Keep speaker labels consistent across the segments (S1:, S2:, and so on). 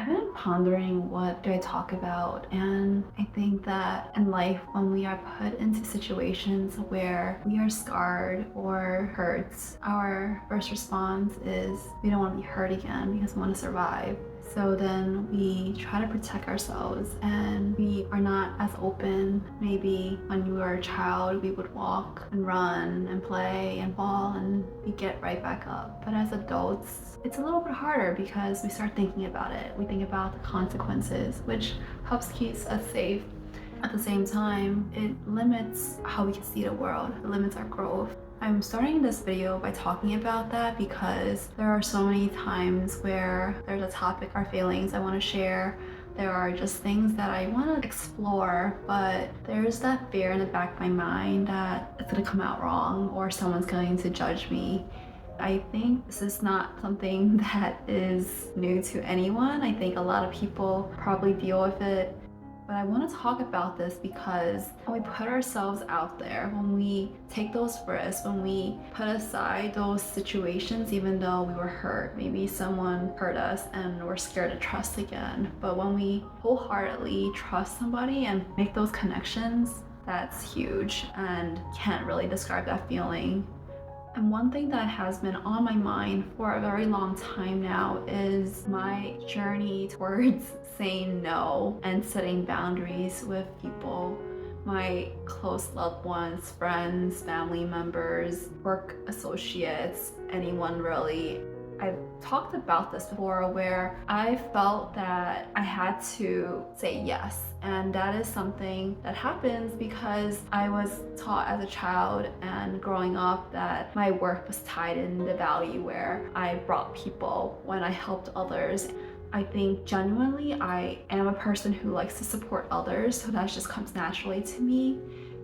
S1: I've been pondering what do I talk about, and I think that in life, when we are put into situations where we are scarred or hurt, our first response is we don't want to be hurt again because we want to survive. So then we try to protect ourselves and we are not as open. Maybe when we were a child, we would walk and run and play and fall and we get right back up. But as adults, it's a little bit harder because we start thinking about it. We think about the consequences, which helps keep us safe. At the same time, it limits how we can see the world, it limits our growth. I'm starting this video by talking about that because there are so many times where there's a topic or feelings I want to share. There are just things that I want to explore, but there's that fear in the back of my mind that it's going to come out wrong or someone's going to judge me. I think this is not something that is new to anyone. I think a lot of people probably deal with it. But I want to talk about this because when we put ourselves out there, when we take those risks, when we put aside those situations, even though we were hurt, maybe someone hurt us and we're scared to trust again. But when we wholeheartedly trust somebody and make those connections, that's huge and can't really describe that feeling. And one thing that has been on my mind for a very long time now is my journey towards saying no and setting boundaries with people, my close loved ones, friends, family members, work associates, anyone really. I've talked about this before where I felt that I had to say yes. And that is something that happens because I was taught as a child and growing up that my worth was tied in the value where I brought people when I helped others. I think genuinely I am a person who likes to support others, so that just comes naturally to me.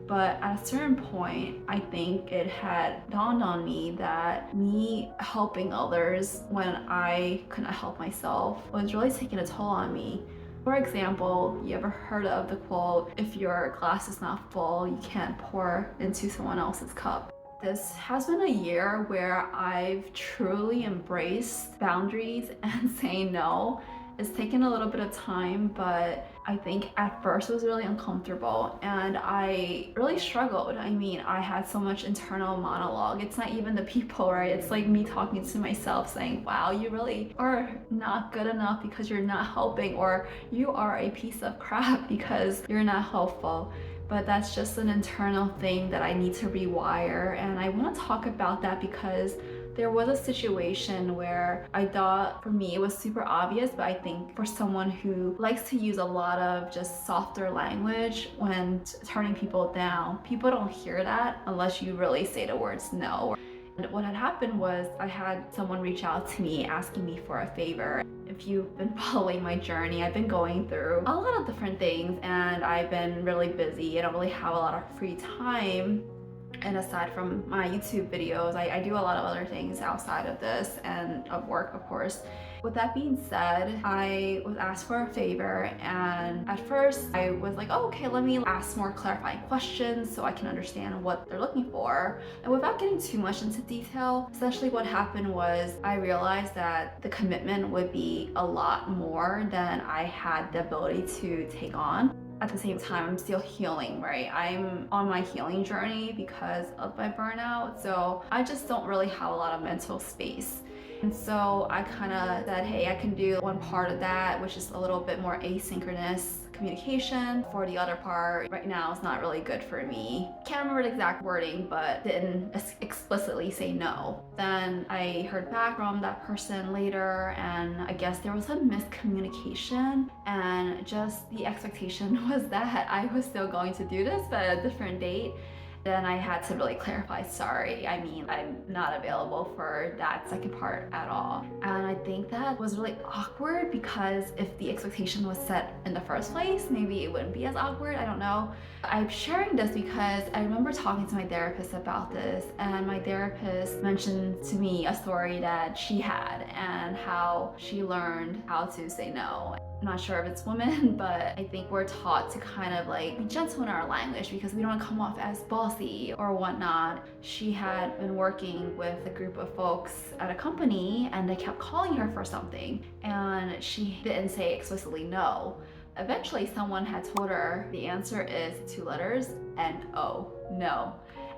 S1: But at a certain point, I think it had dawned on me that me helping others when I couldn't help myself was really taking a toll on me. For example, you ever heard of the quote, if your glass is not full, you can't pour into someone else's cup? This has been a year where I've truly embraced boundaries and saying no. It's taken a little bit of time, but I think at first it was really uncomfortable and I really struggled. I mean, I had so much internal monologue. It's not even the people, right? It's like me talking to myself saying, wow, you really are not good enough because you're not helping, or you are a piece of crap because you're not helpful. But that's just an internal thing that I need to rewire. And I want to talk about that because there was a situation where I thought for me it was super obvious, but I think for someone who likes to use a lot of just softer language when turning people down, people don't hear that unless you really say the words no. And what had happened was I had someone reach out to me asking me for a favor. If you've been following my journey, I've been going through a lot of different things and I've been really busy. I don't really have a lot of free time. And aside from my YouTube videos, I do a lot of other things outside of this and of work, of course. With that being said, I was asked for a favor, and at first I was like, oh, okay, let me ask more clarifying questions so I can understand what they're looking for. And without getting too much into detail, essentially what happened was I realized that the commitment would be a lot more than I had the ability to take on. At the same time, I'm still healing, right? I'm on my healing journey because of my burnout, so I just don't really have a lot of mental space. And so I kind of said, hey, I can do one part of that, which is a little bit more asynchronous communication. For the other part, right now is not really good for me. Can't remember the exact wording, but didn't explicitly say no. Then I heard back from that person later, and I guess there was a miscommunication, and just the expectation was that I was still going to do this, but at a different date. Then I had to really clarify, sorry, I mean, I'm not available for that second part at all. And I think that was really awkward because if the expectation was set in the first place, maybe it wouldn't be as awkward, I don't know. I'm sharing this because I remember talking to my therapist about this, and my therapist mentioned to me a story that she had and how she learned how to say no. I'm not sure if it's women, but I think we're taught to kind of like be gentle in our language because we don't want to come off as bossy policy or whatnot. She had been working with a group of folks at a company and they kept calling her for something and she didn't say explicitly no. Eventually someone had told her the answer is 2 letters, N-O, no.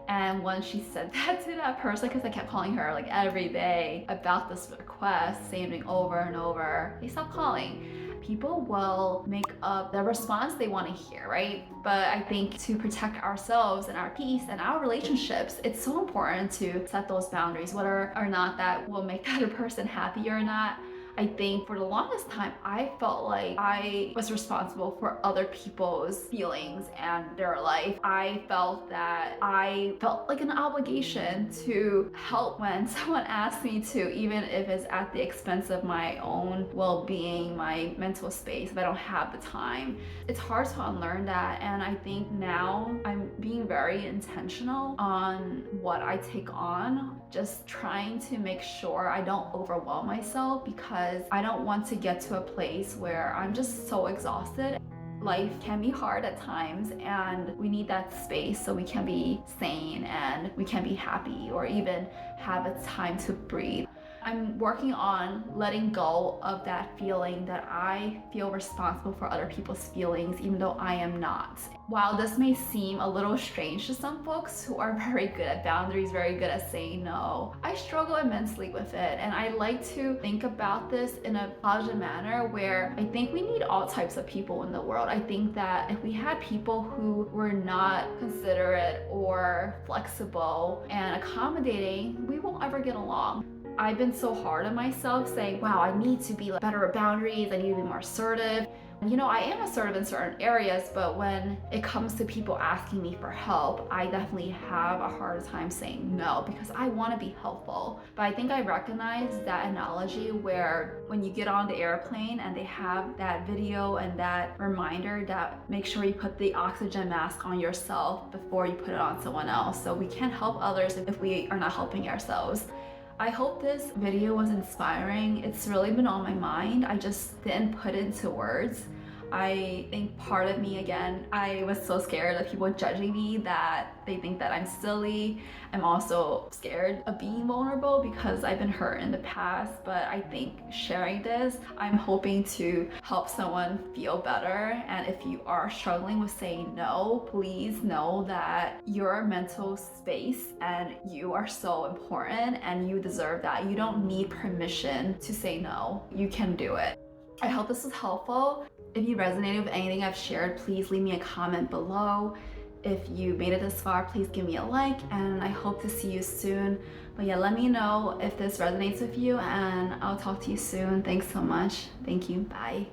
S1: And when she said that to that person, because I kept calling her like every day about this request, same thing over and over, they stopped calling. People will make up the response they want to hear, right? But I think to protect ourselves and our peace and our relationships, it's so important to set those boundaries, whether or not that will make the other person happy or not. I think for the longest time, I felt like I was responsible for other people's feelings and their life. I felt that I felt like an obligation to help when someone asked me to, even if it's at the expense of my own well-being, my mental space, if I don't have the time. It's hard to unlearn that, and I think now I'm being very intentional on what I take on, just trying to make sure I don't overwhelm myself because I don't want to get to a place where I'm just so exhausted. Life can be hard at times and we need that space so we can be sane and we can be happy or even have a time to breathe. I'm working on letting go of that feeling that I feel responsible for other people's feelings even though I am not. While this may seem a little strange to some folks who are very good at boundaries, very good at saying no, I struggle immensely with it, and I like to think about this in a positive manner where I think we need all types of people in the world. I think that if we had people who were not considerate or flexible and accommodating, we won't ever get along. I've been so hard on myself saying, wow, I need to be better at boundaries, I need to be more assertive. You know, I am assertive in certain areas, but when it comes to people asking me for help, I definitely have a harder time saying no because I want to be helpful. But I think I recognize that analogy where when you get on the airplane and they have that video and that reminder that make sure you put the oxygen mask on yourself before you put it on someone else. So we can't help others if we are not helping ourselves. I hope this video was inspiring. It's really been on my mind. I just didn't put it into words. I think part of me, again, I was so scared of people judging me that they think that I'm silly. I'm also scared of being vulnerable because I've been hurt in the past, but I think sharing this, I'm hoping to help someone feel better. And if you are struggling with saying no, please know that your mental space and you are so important and you deserve that. You don't need permission to say no. You can do it. I hope this was helpful. If you resonated with anything I've shared, please leave me a comment below. If you made it this far, please give me a like, and I hope to see you soon. But yeah, let me know if this resonates with you, and I'll talk to you soon. Thanks so much. Thank you. Bye.